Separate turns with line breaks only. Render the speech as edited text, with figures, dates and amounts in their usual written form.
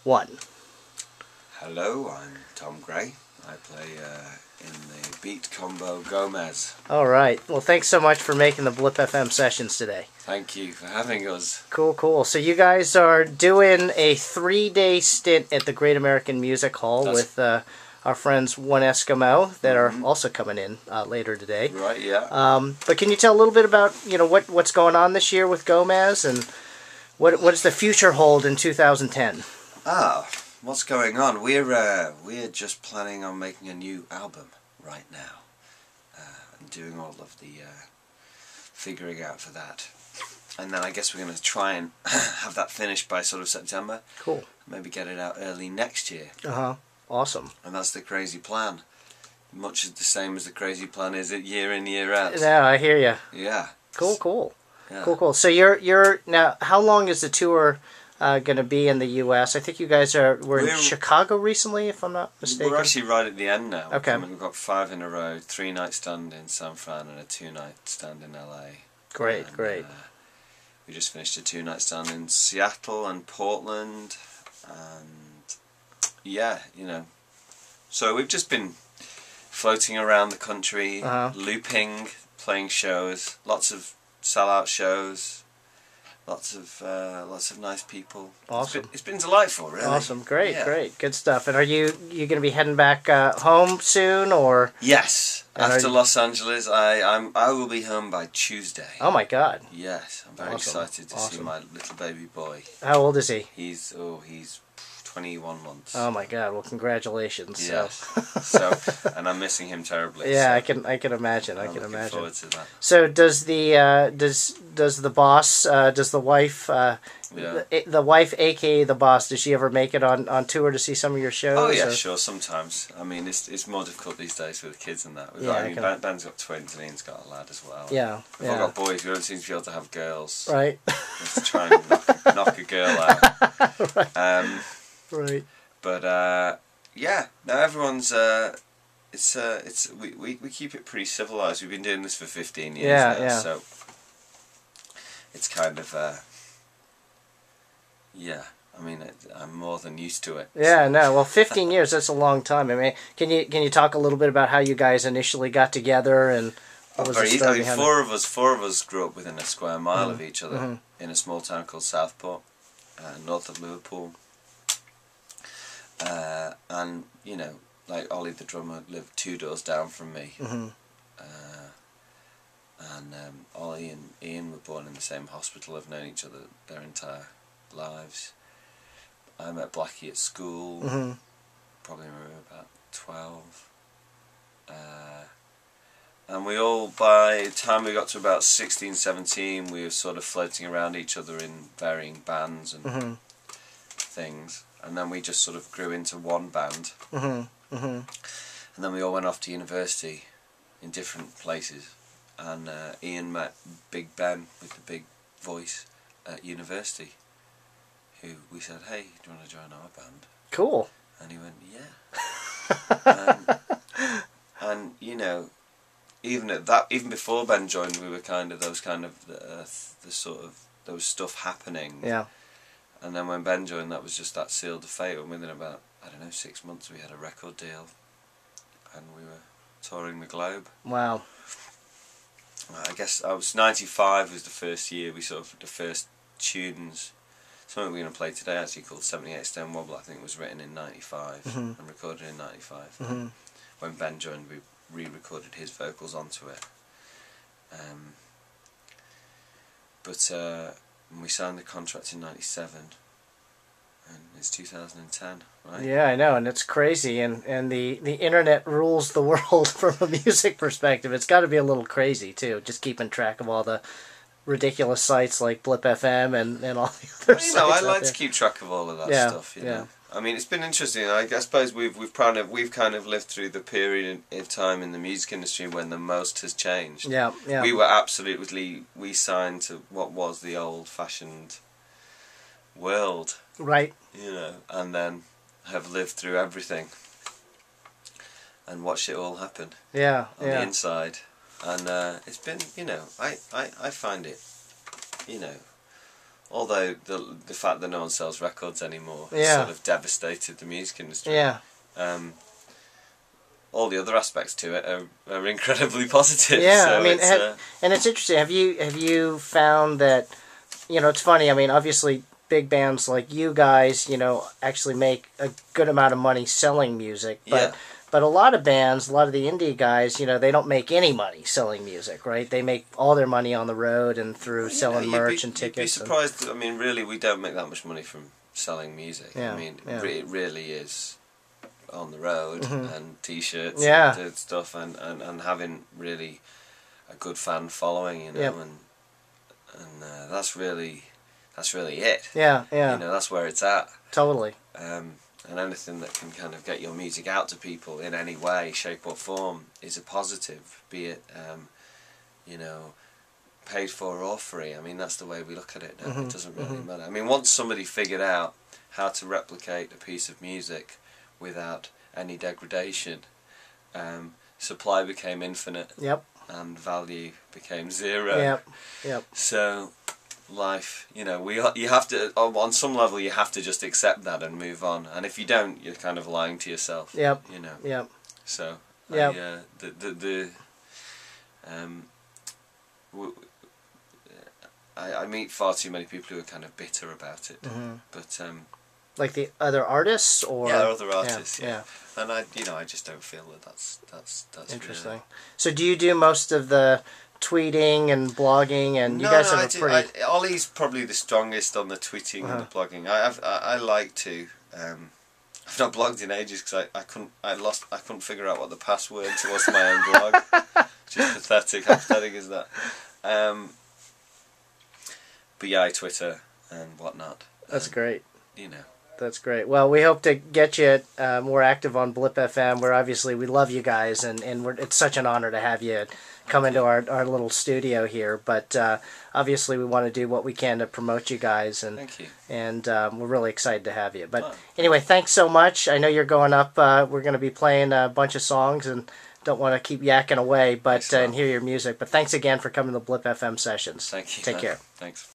1.
Hello, I'm Tom Gray. I play in the beat combo Gomez.
All right. Well, thanks so much for making the Blip FM sessions today.
Thank you for having us.
Cool, cool. So you guys are doing a 3-day stint at the Great American Music Hall with our friends One Eskimo that are also coming in later today.
Right, yeah.
But can you tell a little bit about what's going on this year with Gomez and what does the future hold in 2010?
What's going on? We're just planning on making a new album right now, and doing all of the figuring out for that. And then I guess we're going to try and have that finished by sort of September.
Cool.
Maybe get it out early next year.
Awesome.
And that's the crazy plan. Much the same as the crazy plan is it year in, year out.
Yeah, I hear you.
Yeah.
Cool, cool.
Yeah.
Cool, cool. So you're now. How long is the tour going to be in the U.S.? I think you guys were in Chicago recently, if I'm not mistaken.
We're actually right at the end now.
Okay.
We've got 5 in a row, 3-night stand in San Fran and a 2-night stand in L.A.
Great,
and,
great.
We just finished a 2-night stand in Seattle and Portland, and yeah, so we've just been floating around the country, looping, playing shows, lots of sellout shows, lots of nice people.
Awesome.
It's been delightful, really.
Awesome, great, great, good stuff. And are you going to be heading back home soon, or?
Yes, after Los Angeles, I will be home by Tuesday.
Oh my God!
Yes, I'm very excited to see my little baby boy.
How old is he?
He's 21 months.
Oh my God! Well, congratulations.
Yes. So, and I'm missing him terribly.
Yeah,
so
I can imagine. I can
looking
imagine.
forward to that.
So does the does the boss does the wife the wife, aka the boss, does she ever make it on tour to see some of your shows?
Oh yeah, sure. Sometimes. I mean, it's more difficult these days with kids and that. Ben's got twins and Ian's got a lad as well.
Yeah.
We've all got boys. We don't seem to be able to have girls.
Right.
Let's try and knock a girl out.
Right. Right.
But yeah, no, everyone's we keep it pretty civilized. We've been doing this for 15 years now, so it's kind of yeah. I mean, I'm more than used to it.
Yeah, no. Well, 15 years, that's a long time. I mean, can you talk a little bit about how you guys initially got together and what was the story behind it?
Four of us grew up within a square mile of each other in a small town called Southport, north of Liverpool. And like Ollie the drummer lived 2 doors down from me, and Ollie and Ian were born in the same hospital. Have known each other their entire lives. I met Blackie at school, probably when we were about 12, and we all, by the time we got to about 16, 17, we were sort of floating around each other in varying bands and things. And then we just sort of grew into one band. And then we all went off to university in different places. And Ian met Big Ben with the big voice at university, who we said, "Hey, do you want to join our band?"
Cool.
And he went, "Yeah." and even before Ben joined, we were there was stuff happening.
Yeah.
And then when Ben joined, that was just that sealed the fate. And within about, 6 months, we had a record deal. And we were touring the globe.
Wow.
I guess I was 95 was the first year. The first tunes. Something we're going to play today actually called 78 Stone Wobble, I think was written in 95 and recorded in 95. When Ben joined, we re-recorded his vocals onto it. We signed the contract in 97, and it's 2010, right?
Yeah, I know, and it's crazy, and the internet rules the world from a music perspective. It's got to be a little crazy, too, just keeping track of all the ridiculous sites like Blip FM and all the other sites.
I like to keep track of all of that stuff, you know. I mean, it's been interesting. I suppose we've kind of lived through the period of time in the music industry when the most has changed.
Yeah, yeah.
We signed to what was the old-fashioned world,
right?
And then have lived through everything and watched it all happen.
Yeah,
on the inside, and it's been, I find it, Although the fact that no one sells records anymore has
Yeah.
sort of devastated the music industry.
Yeah.
All the other aspects to it are incredibly positive.
Yeah,
so
I mean,
it's,
and it's interesting. Have you found that, it's funny. I mean, obviously, big bands like you guys, actually make a good amount of money selling music.
yeah.
But a lot of bands, a lot of the indie guys, they don't make any money selling music, right? They make all their money on the road and through selling merch and tickets.
You'd be surprised. I mean, really, we don't make that much money from selling music.
Yeah,
I mean,
yeah.
it really is on the road and T-shirts
Yeah.
and stuff, and having really a good fan following,
Yep.
and that's really it.
Yeah, yeah,
That's where it's at.
totally.
And anything that can kind of get your music out to people in any way, shape or form is a positive, be it, paid for or free. I mean, that's the way we look at it now. It doesn't really matter. I mean, once somebody figured out how to replicate a piece of music without any degradation, supply became infinite.
Yep.
And value became zero.
Yep. Yep.
So life, you have to, on some level, you have to just accept that and move on. And if you don't, you're kind of lying to yourself.
Yep.
You know.
Yep.
So
Yep.
I meet far too many people who are kind of bitter about it. But
Like the other artists, or
yeah, other artists.
Yeah.
And I just don't feel that's
Interesting.
Really...
So do you do most of the tweeting and blogging, and you guys have a pretty...
Ollie's probably the strongest on the tweeting and the blogging. I like to. I've not blogged in ages because I couldn't figure out what the password was to my own blog. Which is pathetic. How pathetic is that? But yeah, I Twitter and whatnot.
That's great.
You know.
That's great. Well, we hope to get you more active on Blip FM. Where obviously we love you guys, and it's such an honor to have you come into our little studio here. But obviously we want to do what we can to promote you guys, and
Thank you.
And we're really excited to have you. But anyway, thanks so much. I know you're going up. We're going to be playing a bunch of songs, and don't want to keep yakking away, but and hear your music. But thanks again for coming to the Blip FM sessions.
Thank you.
Take care.
Thanks.